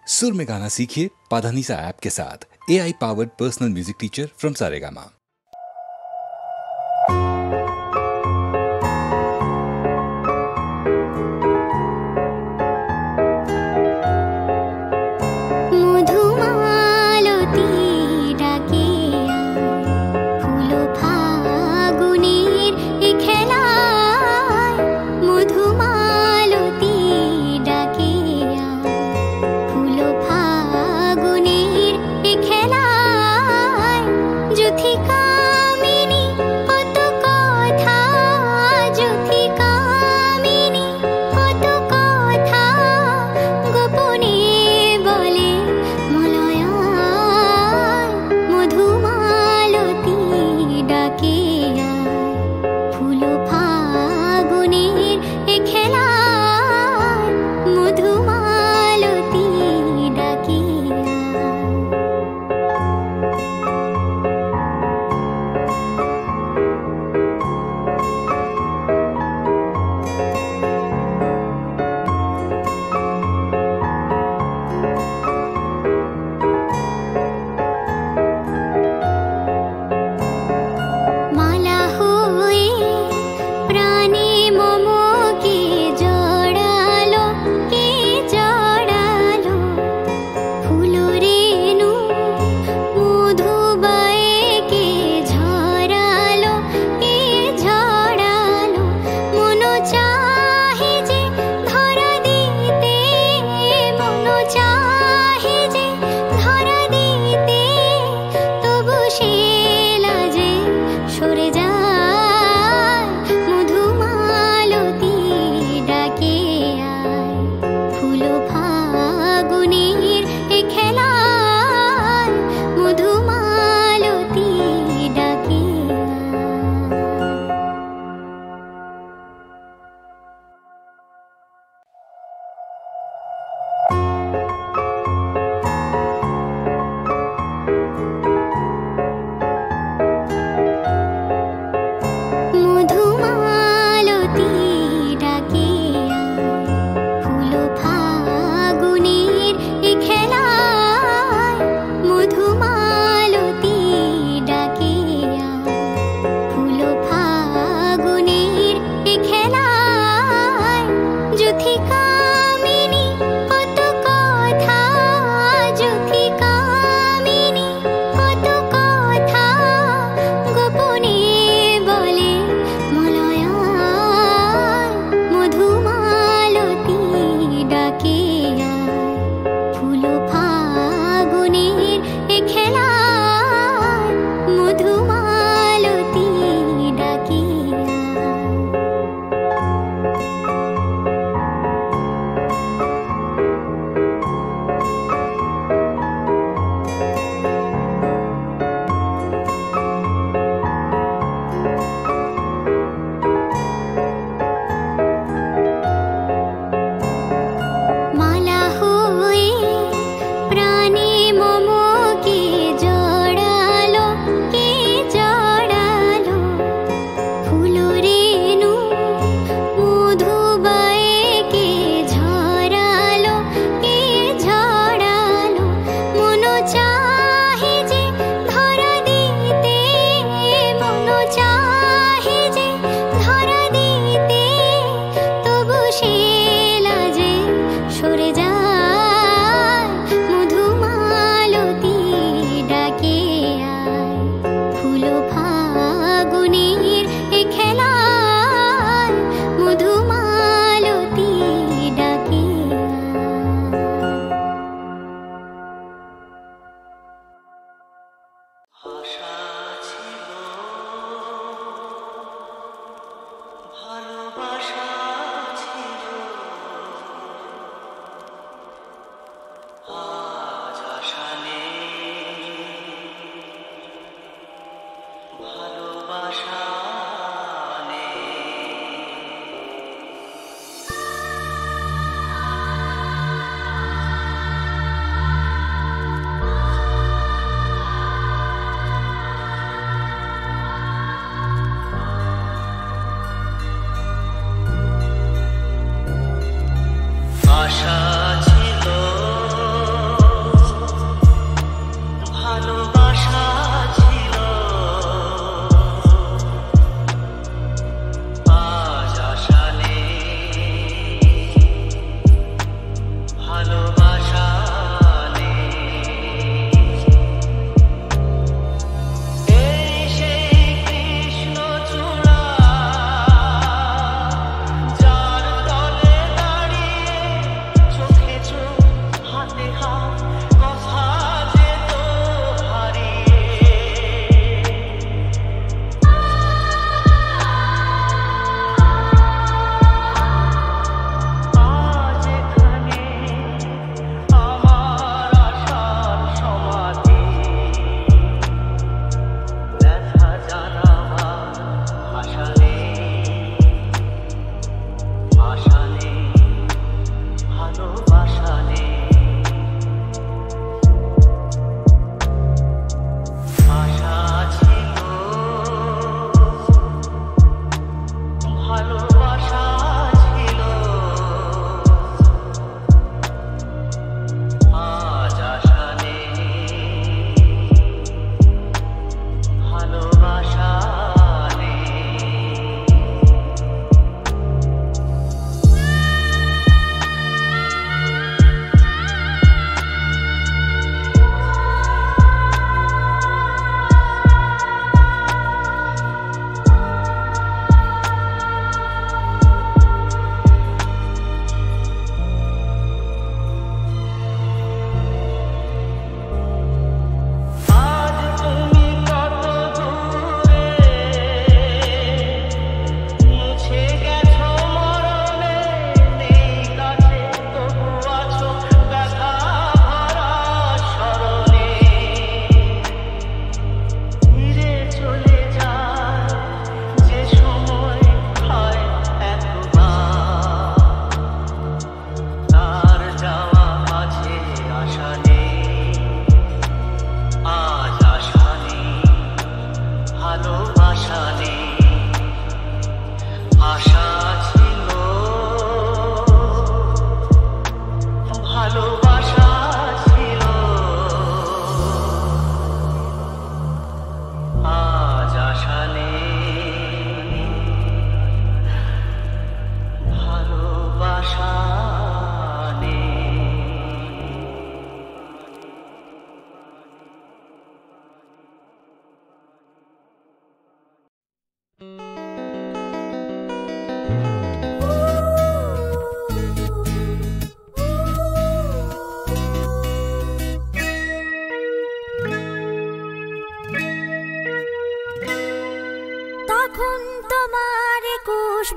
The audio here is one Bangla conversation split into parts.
सुर में गाना सीखिए पाधानीसा ऐप के साथ। AI powered personal music teacher from Saregama.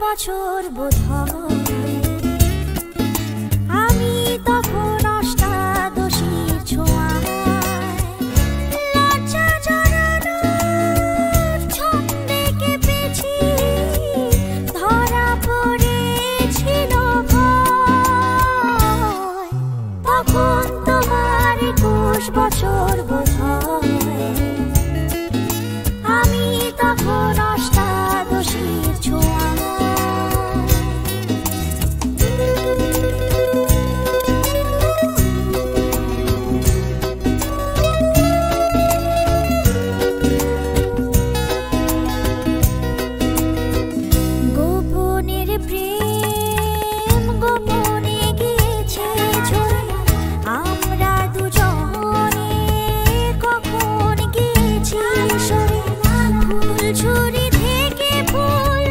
বছর বোধহয় আমি তখন অষ্টাদশীর ছোঁয়ায় লজ্জা জড়ানোর ছন্দে কেঁপেছি ধরা পড়েছিল ভয় তখন তোমার 21 বছর বোধহয় আমি তখন অষ্টাদশীর ছোঁয়ায় গোপনের প্রেম গোপনে গিয়েছে ঝরে আমরা দুজনে কখন গিয়েছি সরে ফুল ঝুরি থেকে ফুল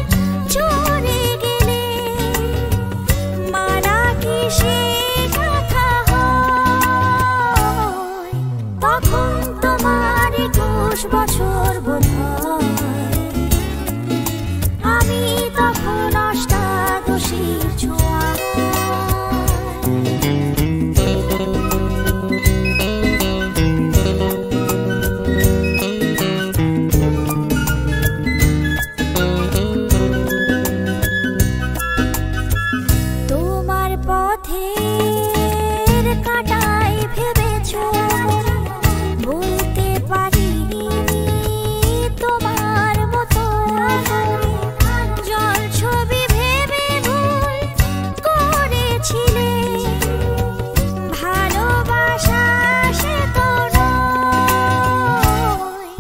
ঝরে গেলে মারা কি সে কথা হয় তখন তোমার 21 বছর বোধহয় আমি তখন অষ্টাদশীর ছোঁয়ায় তোমার পথের কাঁটায় ভেবেছো বলতে পারিনি তোমার মতো জল ছবি ভেবে ভুল করেছিলে ভালোবাসা সে তো নয়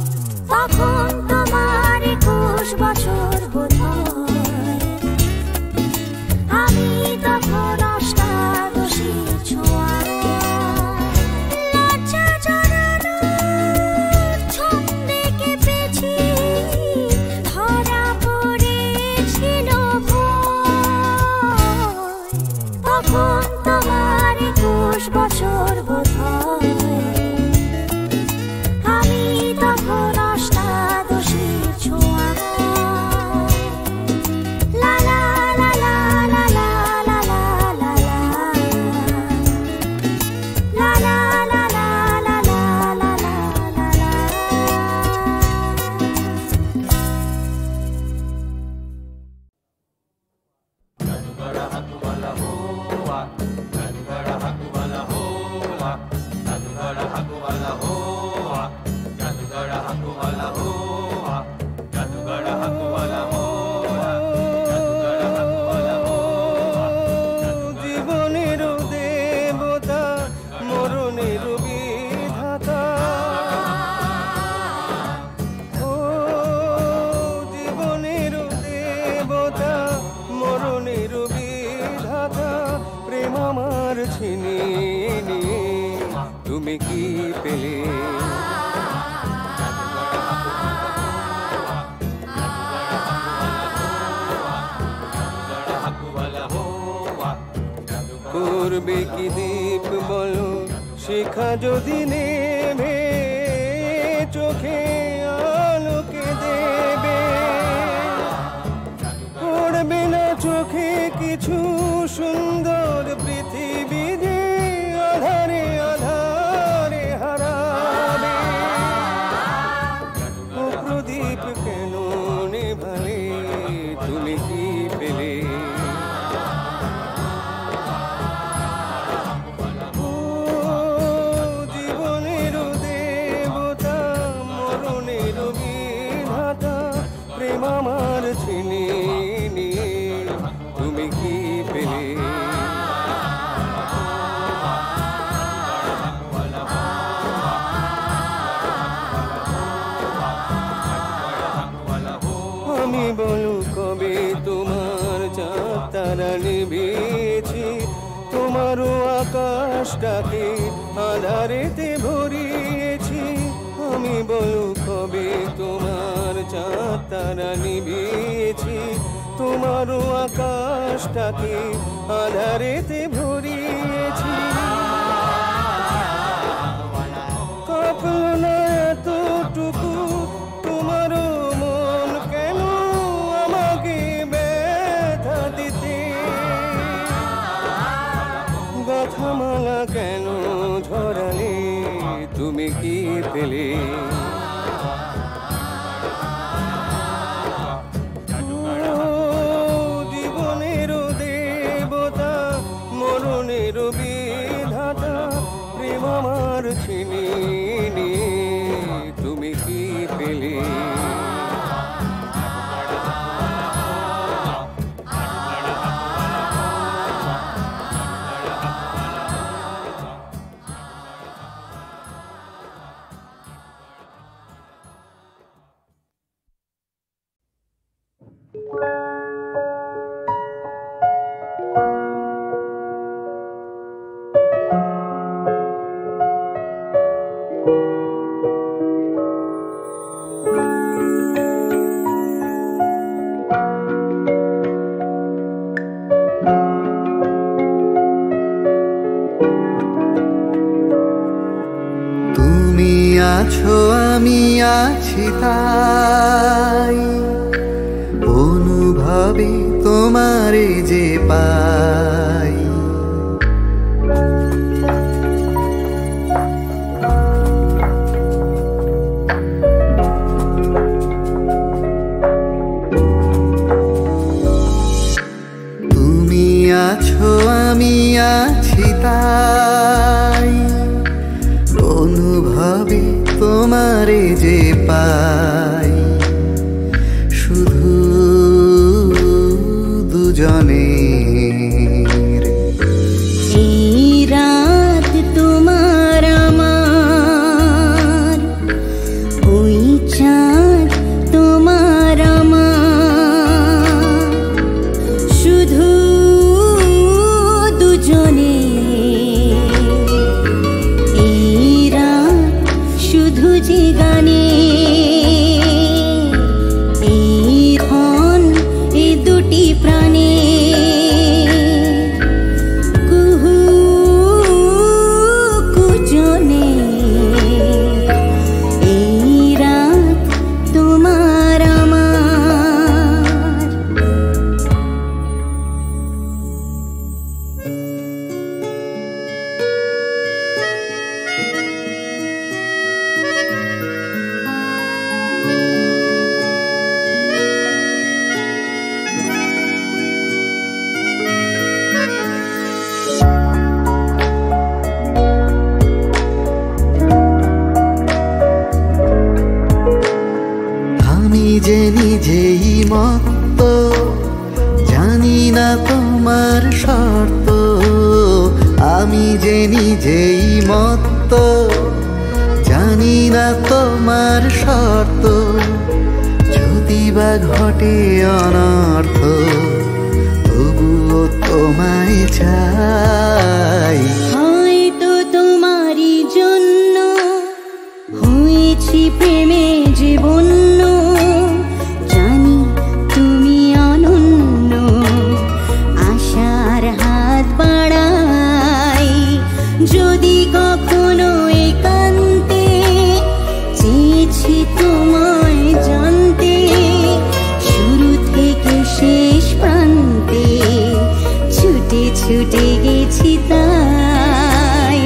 তখন তোমার 21 বছর বোধহয় আমি তখন অষ্টাদশীর ছোঁয়ায় লজ্জা জড়ানোর ছন্দে কেঁপেছি ধরা পড়েছিল ভয় তখন তোমার 21 বছর বোধহয় আমি তখন অষ্টাদশীর ছোঁয়ায় লা লা লা লা লা লা লা লা লা লা লা লা লা লা লা লা লা লা জীবনের দেবতা মরণের বিধাতা ও জীবনের দেবতা মরণের বিধাতা প্রেম আমার ছিনিয়ে নিয়ে তুমি কি পেলে করবে কি দীপ বলো শিখা যদি নেবে চোখে আলোকে দেবে পড়বে না চোখে কিছু সুন্দর পৃথিবী যে আধারে আধারে হারাবে ও প্রদীপ কেন নেভালে তুমি কি পেলে ও জীবনের দেবতা মরণের বিধাতা প্রেম আমার ছিনিয়ে নিয়ে তুমি কি পেলে আমি বলু কবে তোমার চাঁদ তারা নিভিয়েছি তোমারও আকাশটাকে আধারেতে ভরিয়েছি আমি বলু কবে তোমার চাঁদ তারা নিভিয়েছি তোমারও আকাশটাকে আধারেতে ভরিয়েছি কাঁপলো না এতটুকু তোমারও মন কেন আমাকে তুমি কি পেলে জীবনের দেবতা মরণের বিধাতা প্রেম আমার ছিনিয়ে তুমি কি পেলে আছো আমি আছি তাই অনুভবে তোমারে যে পাই তুমি আছো আমি আছি তাই অনুভবে তোমারে যে পাই শুধু দুজনের এই রাত তোমার আমার ওই চাঁদ তোমার আমার শুধু দুজনে যে গানে এই ক্ষণ এই দুটি প্রাণে কুহু কুজনে এই রাত তোমার আমার যে নিজেই মত্ত জানি না তোমার শর্ত আমি যে নিজেই মত্ত জানি না তোমার শর্ত যদি বা ঘটে অনর্থ তবুও তোমায় চাই হয়তো তোমারই জন্য হয়েছি প্রেমে জীবন যদি কখনো একান্তে চেয়েছি তোমায় জানতে শুরু থেকে শেষ প্রান্তে ছুটে ছুটে গেছি তাই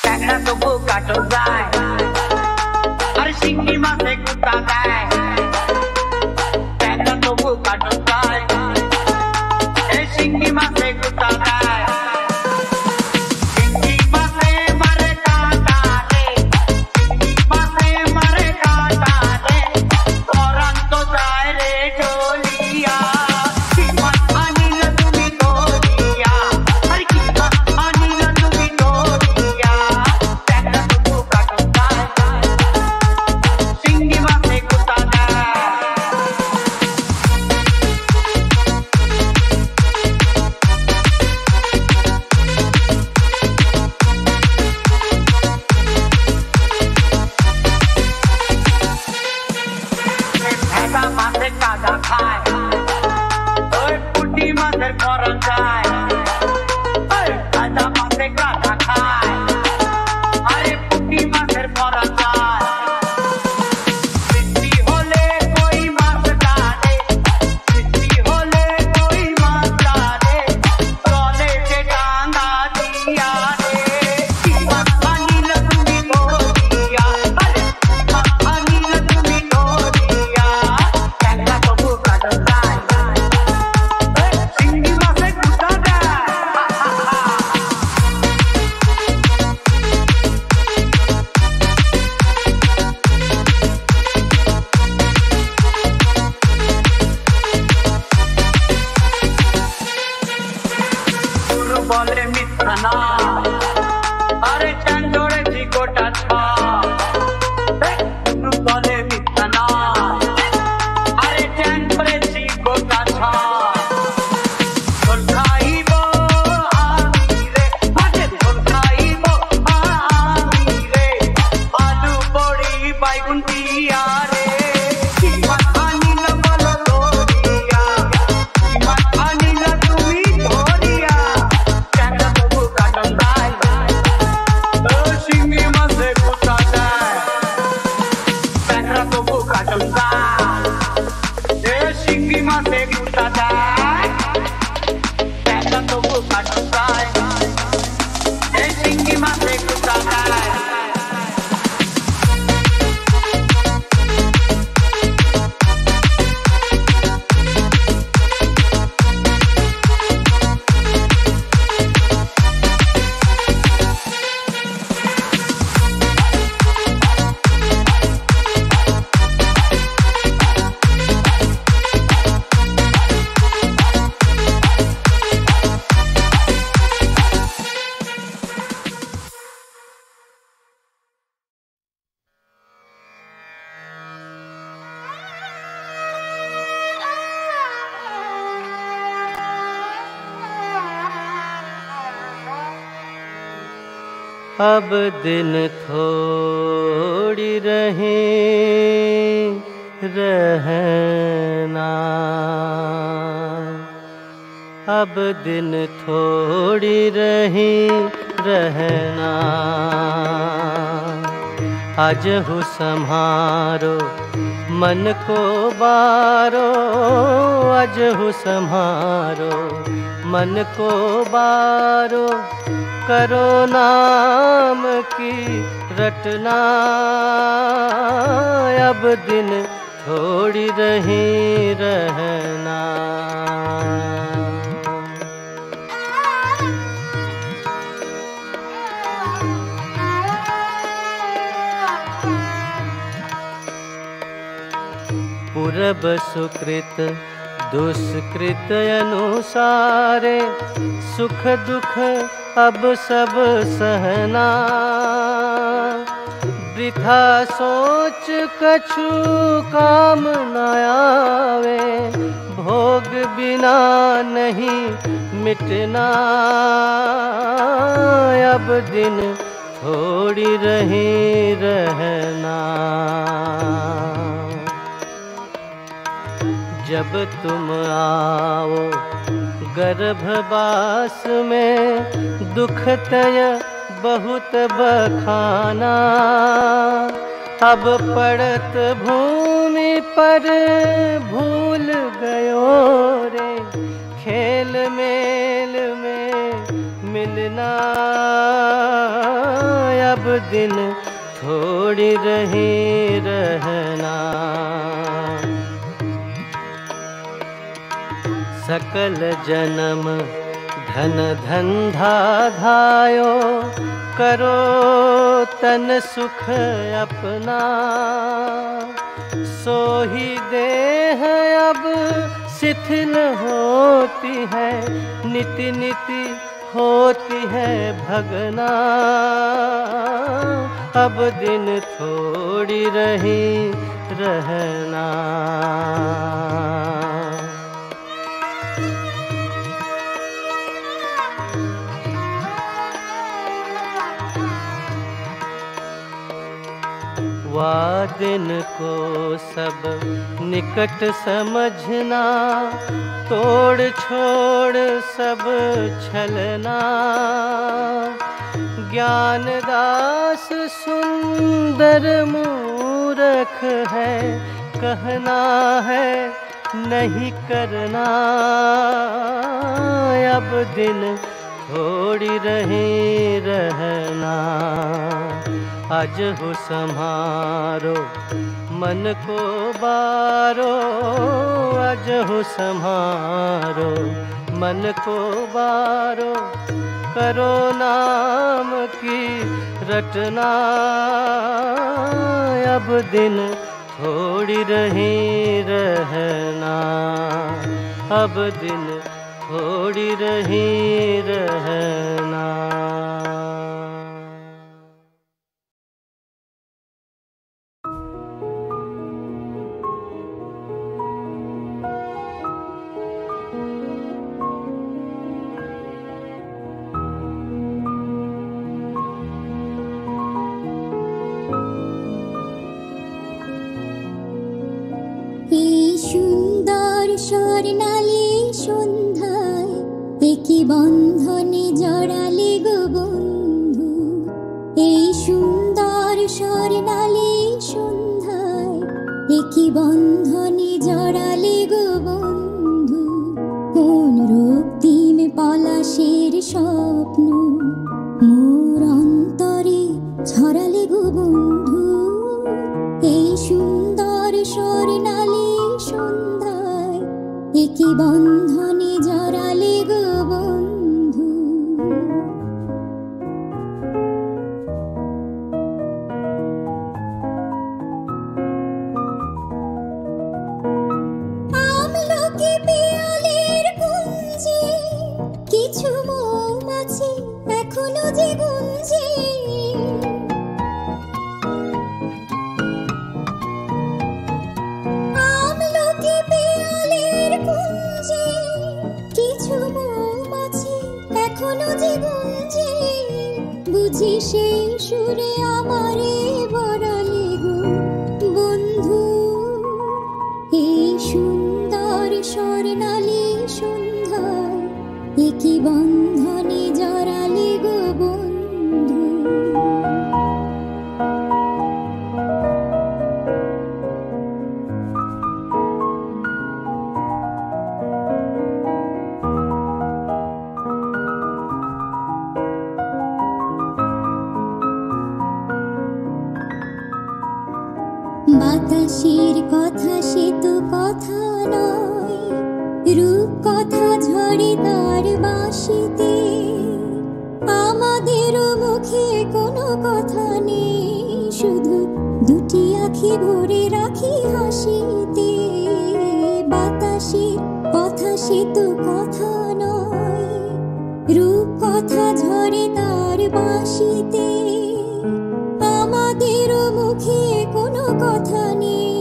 টাকা তবু কাটো যায় আর সিঙ্গি মাসে কুত্তা দেয় বলে মিথ্যা না আরে চান ধরেছি গোটা ছা বলে মিথ্যা না আরে চান ধরেছি গোটা ছা ঝোল খাইব আমি রে মাঝে ঝোল খাইব আমি রে আলু বড়ি বাইগুন দিয়া রে ইমান আনিল বলো দরিয়া ইমান আনিল তুমি ধরিয়া টাকা তবু কাটন দায় ও শিঙি মাছে কুটা দেয় টাকা তবু কাটন দায় এ শিঙি মাছে কুটা দেয় টাকা তবু কাটন দায় এ শিঙি মাছে কুটা দেয় अब दिन थोड़ी रहे रहना अब दिन थोड़ी रही रहना आज हो सम्हारो मन को बारो आज हो सम्हारो मन को बारो करो नाम की रटना अब दिन थोड़ी रही रहना पूरब सुकृत दुष्कृत अनुसारे सुख दुख अब सब सहना वृथा सोच कछु काम न आवे भोग बिना नहीं मिटना अब दिन थोड़ी रही रहना जब तुम आओ गर्भवास में दुख तय बहुत बखाना अब पड़त भूमि पर भूल गयो रे खेल मेल में मिलना अब दिन थोड़ी रही रहना सकल जन्म धन धंधा धायो करो तन सुख अपना सो ही देह अब शिथिल होती है निति निति होती है भगना अब दिन थोड़ी रही रहना दिन को सब निकट समझना तोड़ छोड़ सब छलना ज्ञानदास सुंदर मूरख है कहना है नहीं करना अब दिन थोड़ी रही रहना आज हो सम्हारो मन को बारो आज हो सम्हारो मन को बारो करो नाम की रटना अब दिन थोड़ी रही रहना अब दिन थोड़ी रही रहना। সুন্দর স্বর্ণালী সন্ধ্যায় একই বন্ধনে জড়ালে গো বন্ধু। এই সুন্দর স্বর্ণালী সন্ধ্যায় একই বন্ধনে জড়ালে গো বন্ধু। কোন রক্তিম পলাশের স্বপ্ন মোর অন্তরে ছড়ালে গো বন্ধু। এই সুন্দর স্বর্ণালী সন্ধ্যায় একই বন্ধনে জড়ালে গো বন্ধু। আমলকি পিয়ালের কুঞ্জে কিছু মৌমাছি এখনো যে গুঞ্জে। কিছু মৌমাছি এখনো যে গুঞ্জে, বুঝি সেই সুরে আমারে বড়ালে গো বন্ধু। এই সুন্দর স্বর্ণালী সন্ধ্যায় একই বন্ধনে জড়ালে গো বন্ধু। বাতাসের কথা সে তো কথা নয়, রূপ কথা ঝরে তার বাঁশিতে। আমাদেরও মুখে কোনো কথা নেই, শুধু দুটি আঁখি ভরে রাখি হাসিতে। বাতাসের কথা সে তো কথা নয়, রূপ কথা ঝরে তার বাঁশিতে। আমাদেরও মুখে কোনো কথা নেই,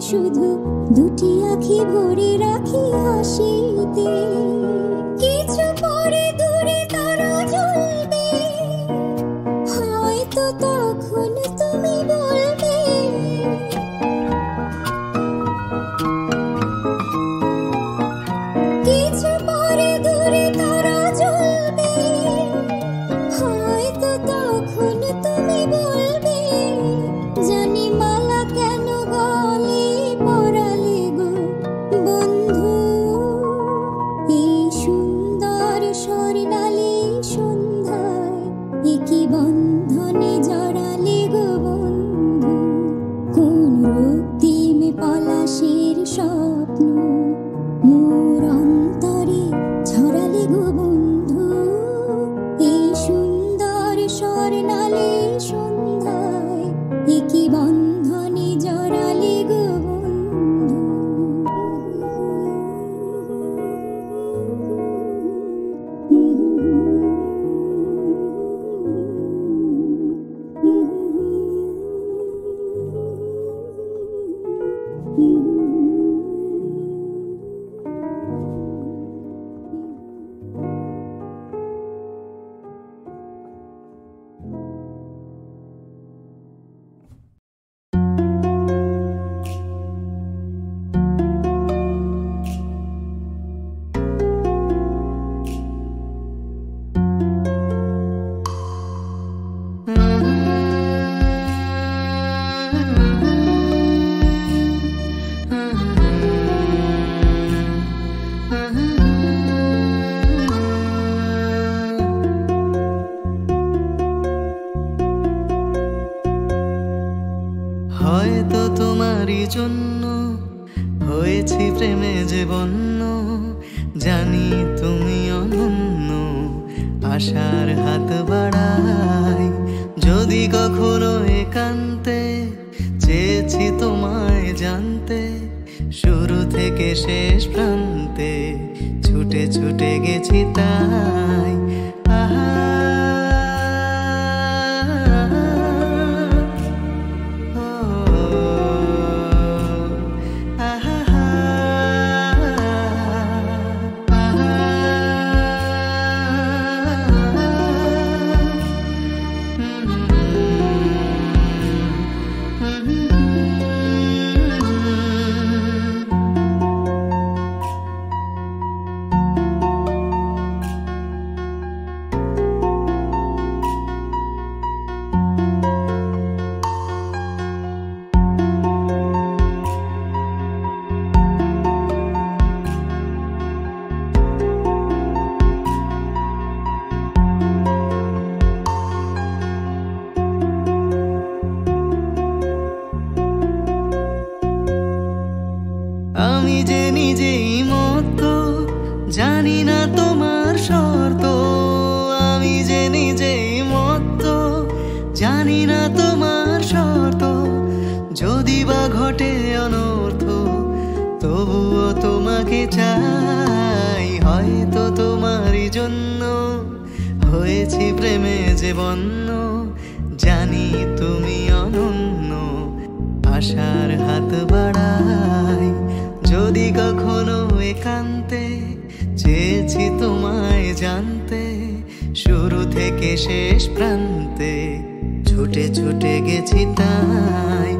শুধু দুটি আঁখি ভরে রাখি হাসিতে। কিছু পরে দূরে তারা জ্বলবে, হয়তো তখন তুমি বলবে কিছু পরে দূরে তারা জ্বলবে, হয়তো তখন তুমি বলবে জানি মালা কেন গলে পরালে গো বন্ধু। এই সুন্দর স্বর্ণালী সন্ধ্যায় একই বন্ধনে জড়ালে গো বন্ধু। কোন রক্তিম পলাশের স্বপ্ন মোর অন্তরে ছড়ালে গো বন্ধু। এই সুন্দর স্বর্ণালী সন্ধ্যায় একই বন্ধনে জড়ালে গো বন্ধু। হয়তো তোমারই জন্য হয়েছি প্রেমে যে বন্য, জানি তুমি অনন্য, আশার হাত বাড়াই। যদি কখনো একান্তে চেয়েছি তোমায় জানতে, শুরু থেকে শেষ প্রান্তে ছুটে ছুটে ছুটে গেছি তাই। আহা আমি যে নিজেই মত্ত, জানি না তোমার শর্ত। আমি যে নিজেই মত্ত, জানি না তোমার শর্ত। যদি বা ঘটে অনর্থ, তবুও তোমাকে চাই। হয়তো তোমারই জন্য হয়েছি প্রেমে যে বন্য। জানি তুমি অনন্য, আশার হাত বাড়াই। যদি কখনো একান্তে চেয়েছি তোমায় জানতে, শুরু থেকে শেষ প্রান্তে ছুটে ছুটে গেছি তাই।